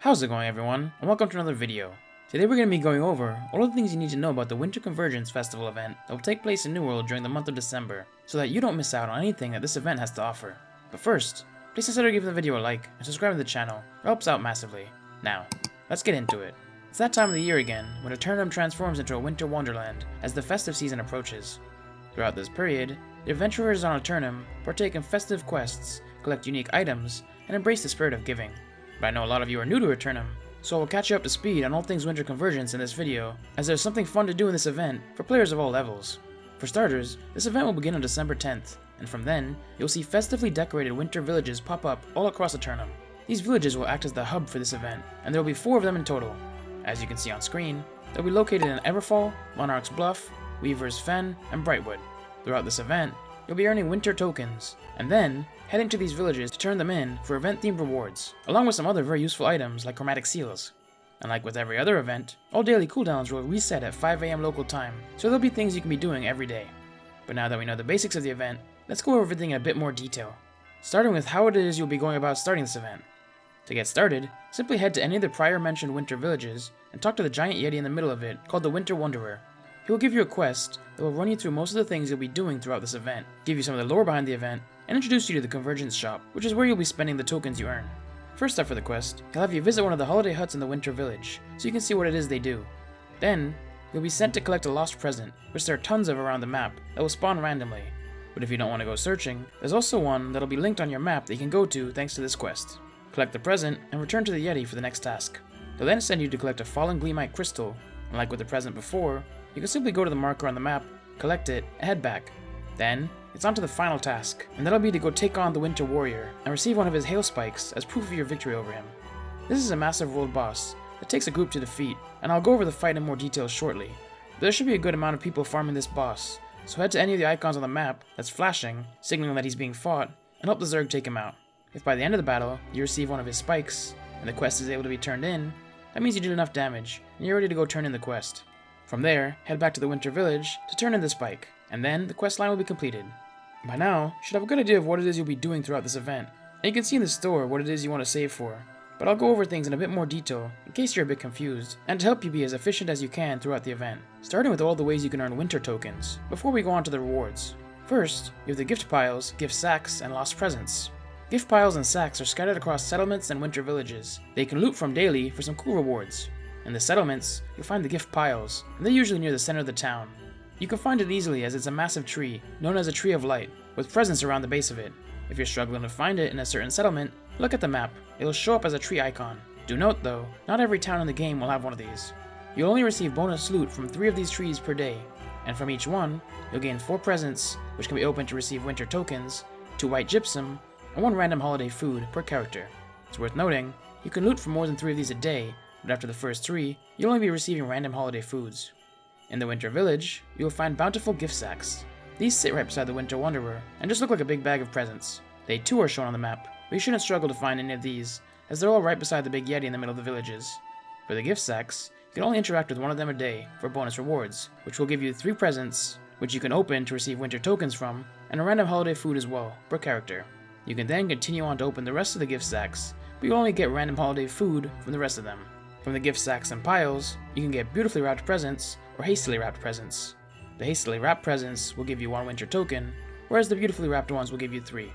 How's it going, everyone, and welcome to another video. Today we're going to be going over all of the things you need to know about the Winter Convergence Festival event that will take place in New World during the month of December, so that you don't miss out on anything that this event has to offer. But first, please consider giving the video a like and subscribing to the channel, it helps out massively. Now, let's get into it. It's that time of the year again, when Aeternum transforms into a winter wonderland as the festive season approaches. Throughout this period, the adventurers on Aeternum partake in festive quests, collect unique items, and embrace the spirit of giving. But I know a lot of you are new to Aeternum, so I will catch you up to speed on all things Winter Convergence in this video, as there's something fun to do in this event for players of all levels. For starters, this event will begin on December 10th, and from then, you'll see festively decorated winter villages pop up all across Aeternum. These villages will act as the hub for this event, and there will be 4 of them in total. As you can see on screen, they'll be located in Everfall, Monarch's Bluff, Weaver's Fen, and Brightwood. Throughout this event, you'll be earning winter tokens, and then heading to these villages to turn them in for event-themed rewards, along with some other very useful items like chromatic seals. And like with every other event, all daily cooldowns will reset at 5 AM local time, so there'll be things you can be doing every day. But now that we know the basics of the event, let's go over everything in a bit more detail, starting with how it is you'll be going about starting this event. To get started, simply head to any of the prior mentioned winter villages and talk to the giant yeti in the middle of it called the Winter Wanderer. He will give you a quest that will run you through most of the things you'll be doing throughout this event, give you some of the lore behind the event, and introduce you to the Convergence Shop, which is where you'll be spending the tokens you earn. First up for the quest, he'll have you visit one of the holiday huts in the Winter Village, so you can see what it is they do. Then, you'll be sent to collect a lost present, which there are tons of around the map that will spawn randomly. But if you don't want to go searching, there's also one that'll be linked on your map that you can go to thanks to this quest. Collect the present, and return to the Yeti for the next task. They'll then send you to collect a fallen gleamite crystal, and like with the present before, you can simply go to the marker on the map, collect it, and head back. Then, it's on to the final task, and that'll be to go take on the Winter Warrior and receive one of his hail spikes as proof of your victory over him. This is a massive world boss that takes a group to defeat, and I'll go over the fight in more detail shortly. But there should be a good amount of people farming this boss, so head to any of the icons on the map that's flashing, signaling that he's being fought, and help the Zerg take him out. If by the end of the battle, you receive one of his spikes, and the quest is able to be turned in, that means you did enough damage, and you're ready to go turn in the quest. From there, head back to the Winter Village to turn in the spike, and then the quest line will be completed. By now, you should have a good idea of what it is you'll be doing throughout this event, and you can see in the store what it is you want to save for, but I'll go over things in a bit more detail in case you're a bit confused, and to help you be as efficient as you can throughout the event, starting with all the ways you can earn winter tokens, before we go on to the rewards. First, you have the gift piles, gift sacks, and lost presents. Gift piles and sacks are scattered across settlements and winter villages. They can loot from daily for some cool rewards. In the settlements, you'll find the gift piles, and they're usually near the center of the town. You can find it easily as it's a massive tree, known as a Tree of Light, with presents around the base of it. If you're struggling to find it in a certain settlement, look at the map. It'll show up as a tree icon. Do note though, not every town in the game will have one of these. You'll only receive bonus loot from 3 of these trees per day, and from each one, you'll gain 4 presents, which can be opened to receive winter tokens, 2 white gypsum, and 1 random holiday food per character. It's worth noting, you can loot for more than 3 of these a day, but after the first 3, you'll only be receiving random holiday foods. In the Winter Village, you'll find bountiful gift sacks. These sit right beside the Winter Wanderer, and just look like a big bag of presents. They too are shown on the map, but you shouldn't struggle to find any of these, as they're all right beside the big Yeti in the middle of the villages. For the gift sacks, you can only interact with one of them a day for bonus rewards, which will give you 3 presents, which you can open to receive winter tokens from, and a random holiday food as well, per character. You can then continue on to open the rest of the gift sacks, but you'll only get random holiday food from the rest of them. From the gift sacks and piles, you can get beautifully wrapped presents or hastily wrapped presents. The hastily wrapped presents will give you 1 winter token, whereas the beautifully wrapped ones will give you 3.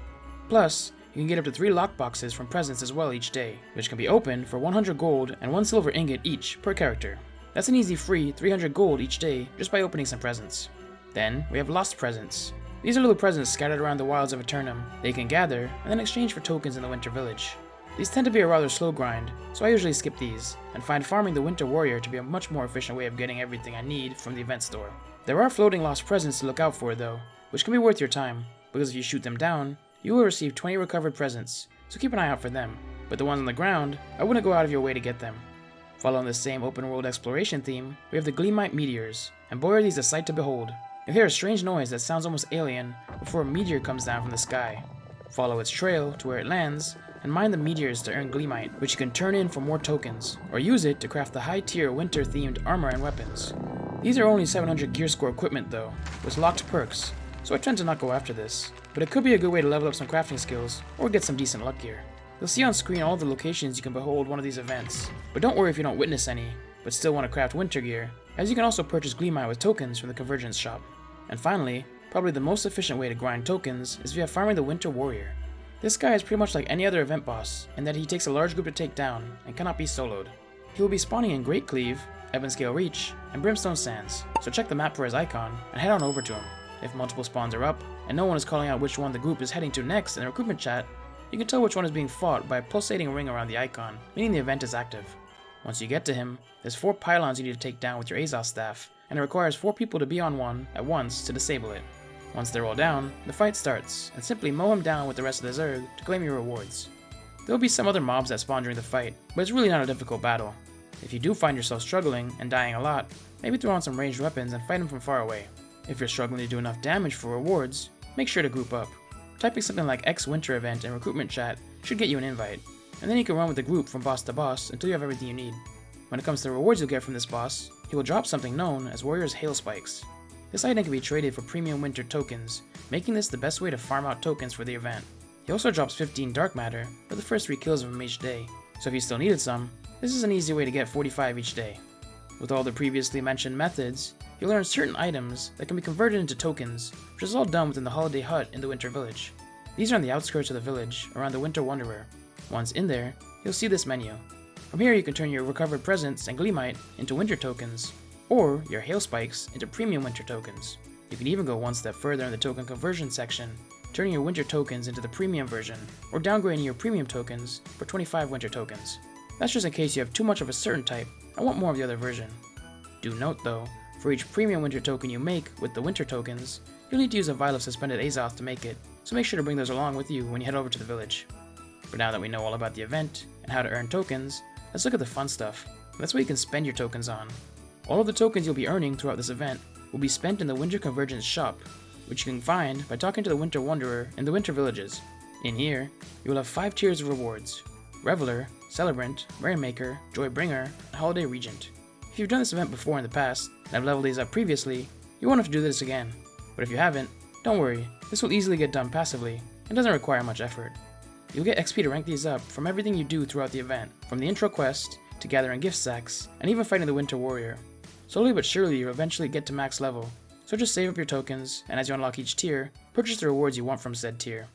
Plus, you can get up to 3 lockboxes from presents as well each day, which can be opened for 100 gold and 1 silver ingot each per character. That's an easy free 300 gold each day just by opening some presents. Then, we have lost presents. These are little presents scattered around the wilds of Aeternum that you can gather and then exchange for tokens in the Winter Village. These tend to be a rather slow grind, so I usually skip these, and find farming the Winter Warrior to be a much more efficient way of getting everything I need from the event store. There are floating lost presents to look out for though, which can be worth your time, because if you shoot them down, you will receive 20 recovered presents, so keep an eye out for them, but the ones on the ground, I wouldn't go out of your way to get them. Following this same open world exploration theme, we have the Gleamite Meteors, and boy are these a sight to behold. You'll hear a strange noise that sounds almost alien before a meteor comes down from the sky. Follow its trail to where it lands, and mine the meteors to earn Gleamite, which you can turn in for more tokens, or use it to craft the high-tier winter-themed armor and weapons. These are only 700 gear score equipment though, with locked perks, so I tend to not go after this, but it could be a good way to level up some crafting skills, or get some decent luck gear. You'll see on screen all the locations you can behold one of these events, but don't worry if you don't witness any, but still want to craft winter gear, as you can also purchase Gleamite with tokens from the Convergence shop. And finally, probably the most efficient way to grind tokens is via farming the Winter Warrior. This guy is pretty much like any other event boss, in that he takes a large group to take down, and cannot be soloed. He will be spawning in Great Cleave, Ebonscale Reach, and Brimstone Sands, so check the map for his icon, and head on over to him. If multiple spawns are up, and no one is calling out which one the group is heading to next in the recruitment chat, you can tell which one is being fought by a pulsating ring around the icon, meaning the event is active. Once you get to him, there's 4 pylons you need to take down with your Azos staff, and it requires 4 people to be on one at once to disable it. Once they're all down, the fight starts, and simply mow him down with the rest of the Zerg to claim your rewards. There will be some other mobs that spawn during the fight, but it's really not a difficult battle. If you do find yourself struggling and dying a lot, maybe throw on some ranged weapons and fight him from far away. If you're struggling to do enough damage for rewards, make sure to group up. Typing something like X Winter Event in recruitment chat should get you an invite, and then you can run with the group from boss to boss until you have everything you need. When it comes to the rewards you'll get from this boss, he will drop something known as Warrior's Hail Spikes. This item can be traded for premium winter tokens, making this the best way to farm out tokens for the event. He also drops 15 dark matter for the first 3 kills of him each day, so if you still needed some, this is an easy way to get 45 each day. With all the previously mentioned methods, you'll learn certain items that can be converted into tokens, which is all done within the holiday hut in the Winter Village. These are on the outskirts of the village, around the Winter Wanderer. Once in there, you'll see this menu. From here you can turn your recovered presents and Gleamite into winter tokens, or your Hail Spikes into premium winter tokens. You can even go one step further in the token conversion section, turning your winter tokens into the premium version, or downgrading your premium tokens for 25 winter tokens. That's just in case you have too much of a certain type and want more of the other version. Do note though, for each premium winter token you make with the winter tokens, you'll need to use a vial of suspended Azoth to make it, so make sure to bring those along with you when you head over to the village. But now that we know all about the event, and how to earn tokens, let's look at the fun stuff. That's what you can spend your tokens on. All of the tokens you'll be earning throughout this event will be spent in the Winter Convergence shop, which you can find by talking to the Winter Wanderer in the Winter Villages. In here, you will have 5 tiers of rewards: Reveler, Celebrant, Merrymaker, Joybringer, and Holiday Regent. If you've done this event before in the past, and have leveled these up previously, you won't have to do this again. But if you haven't, don't worry, this will easily get done passively, and doesn't require much effort. You'll get XP to rank these up from everything you do throughout the event, from the intro quest, to gathering gift sacks, and even fighting the Winter Warrior. Slowly but surely you'll eventually get to max level, so just save up your tokens, and as you unlock each tier, purchase the rewards you want from said tier.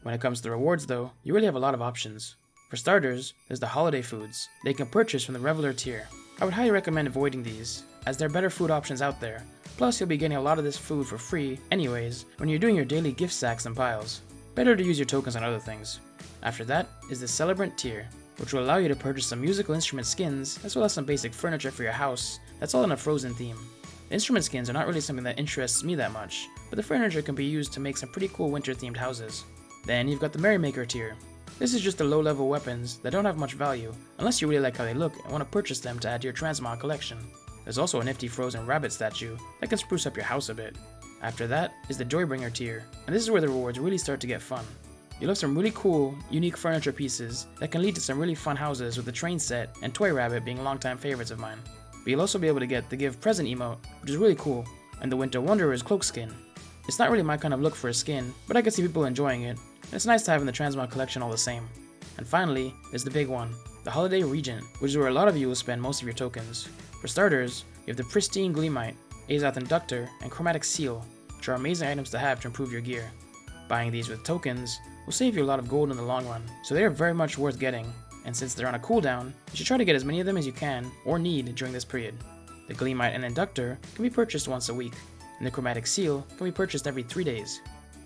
When it comes to the rewards though, you really have a lot of options. For starters, there's the holiday foods that you can purchase from the Reveler tier. I would highly recommend avoiding these, as there are better food options out there, plus you'll be getting a lot of this food for free anyways when you're doing your daily gift sacks and piles. Better to use your tokens on other things. After that is the Celebrant tier, which will allow you to purchase some musical instrument skins as well as some basic furniture for your house that's all in a Frozen theme. The instrument skins are not really something that interests me that much, but the furniture can be used to make some pretty cool winter themed houses. Then you've got the Merrymaker tier. This is just the low level weapons that don't have much value unless you really like how they look and want to purchase them to add to your transmog collection. There's also a nifty frozen rabbit statue that can spruce up your house a bit. After that is the Joybringer tier, and this is where the rewards really start to get fun. You'll have some really cool, unique furniture pieces that can lead to some really fun houses, with the train set and Toy Rabbit being longtime favorites of mine. But you'll also be able to get the Give Present emote, which is really cool, and the Winter Wanderer's cloak skin. It's not really my kind of look for a skin, but I can see people enjoying it, and it's nice to have in the transmog collection all the same. And finally, there's the big one, the Holiday Regent, which is where a lot of you will spend most of your tokens. For starters, you have the Pristine Gleamite, Azoth Inductor, and Chromatic Seal, which are amazing items to have to improve your gear. Buying these with tokens will save you a lot of gold in the long run, so they are very much worth getting, and since they're on a cooldown, you should try to get as many of them as you can or need during this period. The Gleamite and Inductor can be purchased once a week, and the Chromatic Seal can be purchased every 3 days.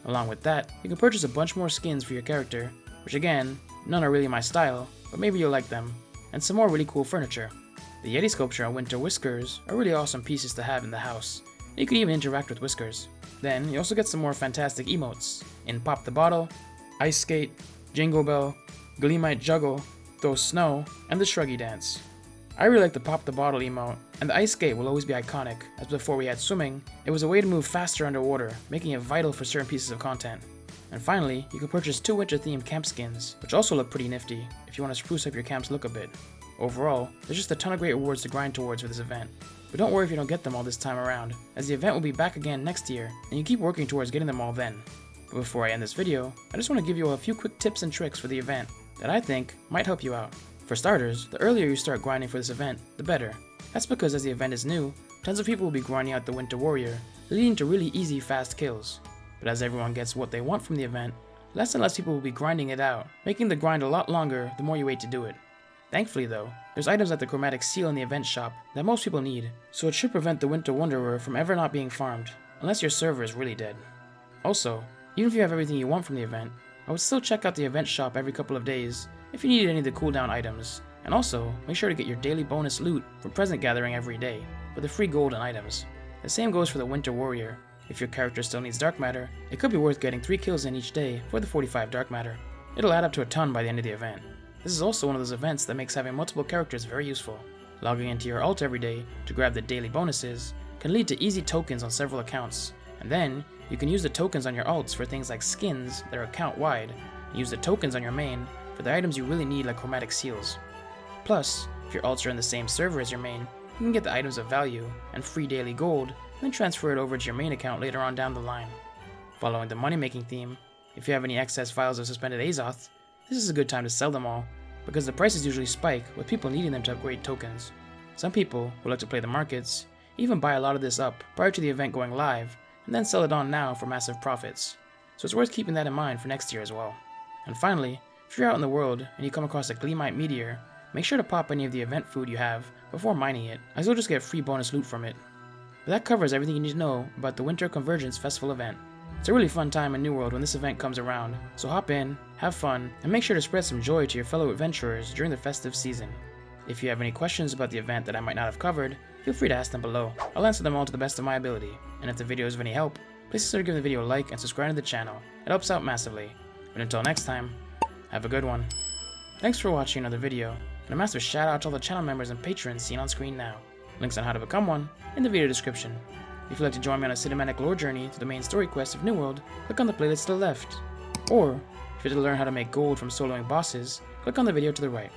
Along with that, you can purchase a bunch more skins for your character, which again, none are really my style, but maybe you'll like them, and some more really cool furniture. The Yeti sculpture and Winter Whiskers are really awesome pieces to have in the house, and you can even interact with Whiskers. Then, you also get some more fantastic emotes, in Pop the Bottle, Ice Skate, Jingle Bell, Gleamite Juggle, Throw Snow, and the Shruggy Dance. I really like the Pop the Bottle emote, and the Ice Skate will always be iconic, as before we had swimming, it was a way to move faster underwater, making it vital for certain pieces of content. And finally, you can purchase 2 winter-themed camp skins, which also look pretty nifty, if you want to spruce up your camp's look a bit. Overall, there's just a ton of great rewards to grind towards for this event. But don't worry if you don't get them all this time around, as the event will be back again next year, and you keep working towards getting them all then. But before I end this video, I just want to give you all a few quick tips and tricks for the event. that I think might help you out. For starters, the earlier you start grinding for this event, the better. That's because as the event is new, tons of people will be grinding out the Winter Warrior, leading to really easy, fast kills. But as everyone gets what they want from the event, less and less people will be grinding it out, making the grind a lot longer the more you wait to do it. Thankfully though, there's items like the chromatic seal in the event shop that most people need, so it should prevent the Winter Wanderer from ever not being farmed, unless your server is really dead. Also, even if you have everything you want from the event, I would still check out the event shop every couple of days if you needed any of the cooldown items, and also make sure to get your daily bonus loot from present gathering every day, with the free gold and items. The same goes for the Winter Warrior. If your character still needs dark matter, it could be worth getting 3 kills in each day for the 45 dark matter. It'll add up to a ton by the end of the event. This is also one of those events that makes having multiple characters very useful. Logging into your alt every day to grab the daily bonuses can lead to easy tokens on several accounts, and then you can use the tokens on your alts for things like skins that are account wide, and use the tokens on your main for the items you really need like chromatic seals. Plus, if your alts are in the same server as your main, you can get the items of value and free daily gold, and then transfer it over to your main account later on down the line. Following the money-making theme, if you have any excess vials of suspended Azoth, this is a good time to sell them all, because the prices usually spike with people needing them to upgrade tokens. Some people who like to play the markets even buy a lot of this up prior to the event going live, and then sell it on now for massive profits, so it's worth keeping that in mind for next year as well. And finally, if you're out in the world and you come across a Gleamite meteor, make sure to pop any of the event food you have before mining it, as you'll just get free bonus loot from it. But that covers everything you need to know about the Winter Convergence Festival event. It's a really fun time in New World when this event comes around, so hop in, have fun, and make sure to spread some joy to your fellow adventurers during the festive season. If you have any questions about the event that I might not have covered, feel free to ask them below. I'll answer them all to the best of my ability, and if the video is of any help, please consider giving the video a like and subscribe to the channel. It helps out massively. But until next time, have a good one. Thanks for watching another video, and a massive shout out to all the channel members and patrons seen on screen now. Links on how to become one in the video description. If you'd like to join me on a cinematic lore journey to the main story quest of New World, click on the playlist to the left. Or, if you'd like to learn how to make gold from soloing bosses, click on the video to the right.